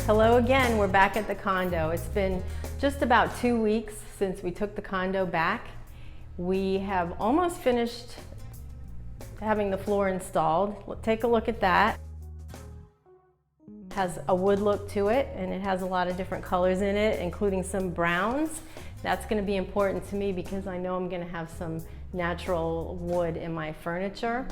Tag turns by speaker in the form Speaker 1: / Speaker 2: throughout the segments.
Speaker 1: Hello again, we're back at the condo. It's been just about 2 weeks since we took the condo back. We have almost finished having the floor installed. Take a look at that. It has a wood look to it, and it has a lot of different colors in it, including some browns. That's going to be important to me because I know I'm going to have some natural wood in my furniture.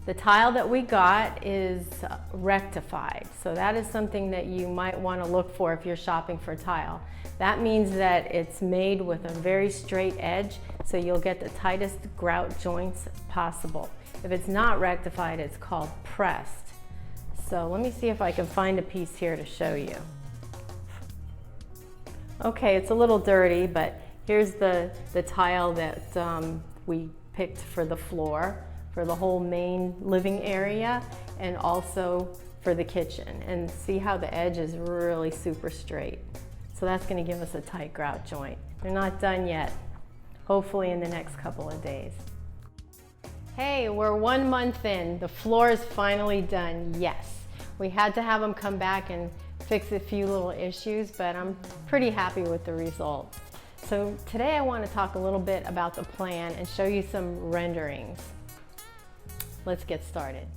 Speaker 1: The tile that we got is rectified, so that is something that you might want to look for if you're shopping for tile. That means that it's made with a very straight edge, so you'll get the tightest grout joints possible. If it's not rectified, it's called pressed. So let me see if I can find a piece here to show you. Okay, it's a little dirty, but here's the tile that we picked for the floor, for the whole main living area, and also for the kitchen. And see how the edge is really super straight. So that's going to give us a tight grout joint. They're not done yet. Hopefully in the next couple of days. Hey, we're 1 month in. The floor is finally done. Yes, we had to have them come back and fix a few little issues, but I'm pretty happy with the result. So today I want to talk a little bit about the plan and show you some renderings. Let's get started.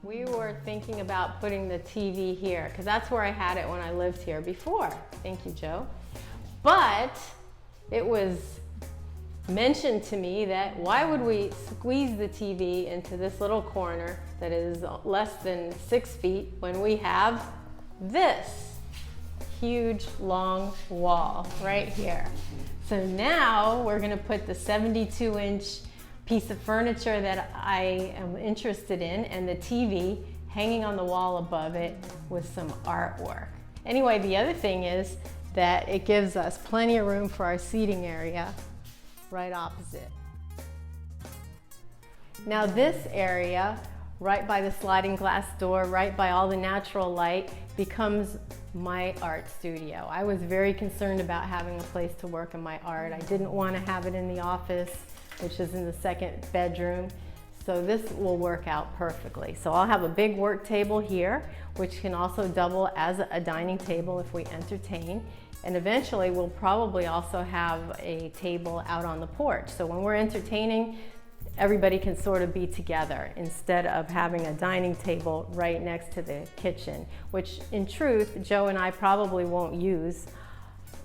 Speaker 1: We were thinking about putting the TV here because that's where I had it when I lived here before. Thank you, Joe. But it was mentioned to me that why would we squeeze the TV into this little corner that is less than 6 feet when we have this huge long wall right here. So now we're going to put the 72-inch piece of furniture that I am interested in and the TV hanging on the wall above it with some artwork. Anyway, the other thing is that it gives us plenty of room for our seating area right opposite. Now this area, right by the sliding glass door, right by all the natural light, becomes my art studio. I was very concerned about having a place to work in my art. I didn't want to have it in the office, which is in the second bedroom. So this will work out perfectly. So I'll have a big work table here, which can also double as a dining table if we entertain. And eventually we'll probably also have a table out on the porch. So when we're entertaining, everybody can sort of be together instead of having a dining table right next to the kitchen, which in truth, Joe and I probably won't use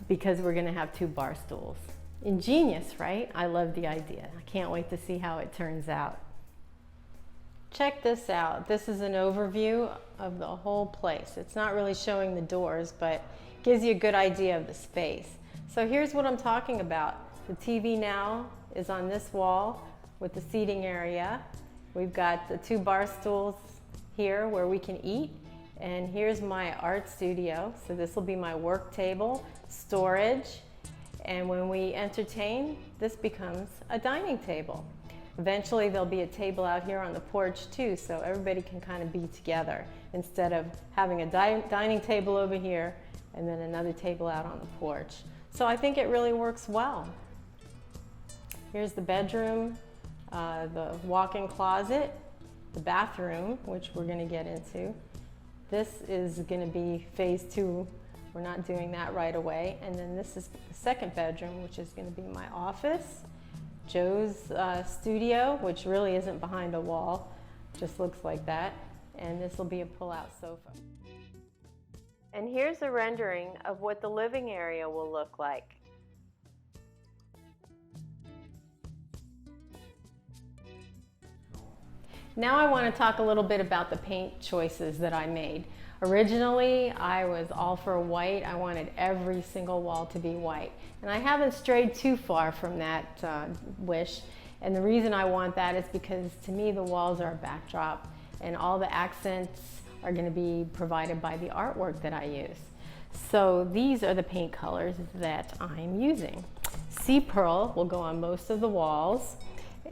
Speaker 1: because we're gonna have 2 bar stools. Ingenious, right? I love the idea. I can't wait to see how it turns out. Check this out. This is an overview of the whole place. It's not really showing the doors, but gives you a good idea of the space. So here's what I'm talking about. The TV now is on this wall with the seating area. We've got the 2 bar stools here where we can eat. And here's my art studio. So this will be my work table, storage. And when we entertain, this becomes a dining table. Eventually there'll be a table out here on the porch too, so everybody can kind of be together instead of having a dining table over here and then another table out on the porch. So I think it really works well. Here's the bedroom, the walk-in closet, the bathroom, which we're going to get into. This is going to be phase 2. We're not doing that right away. And then this is the second bedroom, which is going to be my office. Joe's studio, which really isn't behind a wall, just looks like that. And this will be a pull-out sofa. And here's a rendering of what the living area will look like. Now I want to talk a little bit about the paint choices that I made. Originally, I was all for white. I wanted every single wall to be white. And I haven't strayed too far from that wish. And the reason I want that is because to me the walls are a backdrop and all the accents are going to be provided by the artwork that I use. So these are the paint colors that I'm using. Sea Pearl will go on most of the walls,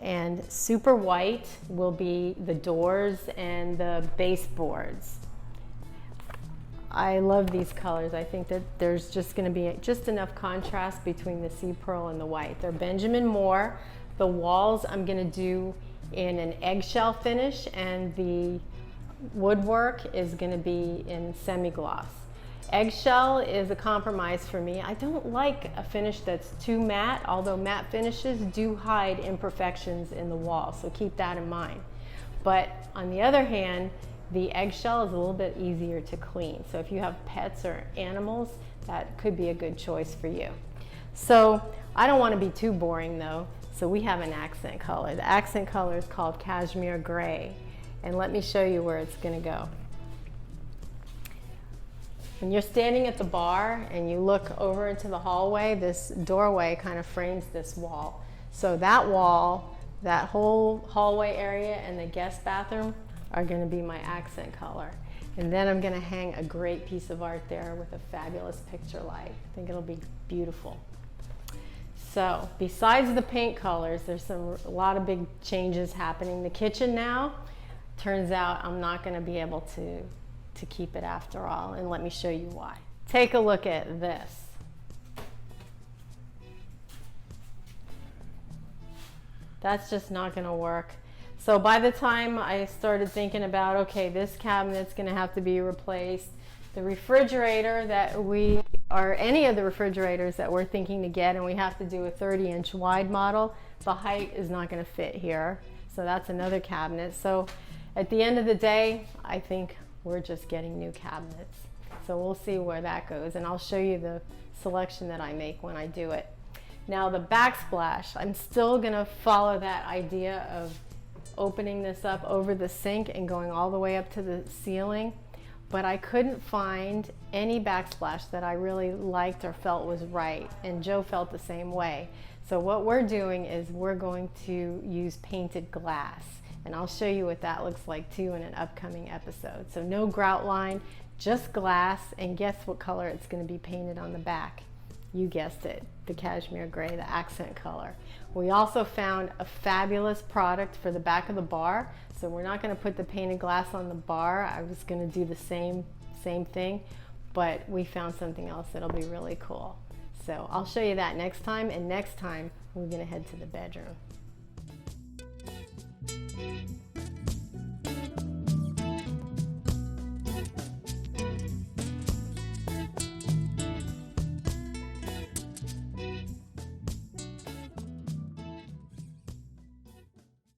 Speaker 1: and Super White will be the doors and the baseboards. I love these colors. I think that there's just going to be just enough contrast between the Sea Pearl and the white. They're Benjamin Moore. The walls I'm going to do in an eggshell finish, and the woodwork is going to be in semi-gloss. Eggshell is a compromise for me. I don't like a finish that's too matte, although matte finishes do hide imperfections in the wall, so keep that in mind. But on the other hand, the eggshell is a little bit easier to clean. So if you have pets or animals, that could be a good choice for you. So I don't want to be too boring though, so we have an accent color. The accent color is called Cashmere Gray, and let me show you where it's going to go. When you're standing at the bar and you look over into the hallway, this doorway kind of frames this wall. So that wall, that whole hallway area and the guest bathroom are going to be my accent color. And then I'm going to hang a great piece of art there with a fabulous picture light. I think it'll be beautiful. So besides the paint colors, there's a lot of big changes happening. The kitchen now, turns out I'm not going to be able to keep it after all, and let me show you why. Take a look at this. That's just not going to work. So by the time I started thinking about, okay, this cabinet's going to have to be replaced, the refrigerator that or any of the refrigerators that we're thinking to get, and we have to do a 30-inch wide model, the height is not going to fit here. So that's another cabinet. So at the end of the day, I think we're just getting new cabinets. So we'll see where that goes, and I'll show you the selection that I make when I do it. Now the backsplash, I'm still gonna follow that idea of opening this up over the sink and going all the way up to the ceiling, but I couldn't find any backsplash that I really liked or felt was right, and Joe felt the same way. So what we're doing is we're going to use painted glass. And I'll show you what that looks like too in an upcoming episode. So no grout line, just glass, and guess what color it's going to be painted on the back? You guessed it, the cashmere gray, the accent color. We also found a fabulous product for the back of the bar. So we're not going to put the painted glass on the bar. I was going to do the same thing, but we found something else that'll be really cool. So I'll show you that next time, and next time we're going to head to the bedroom.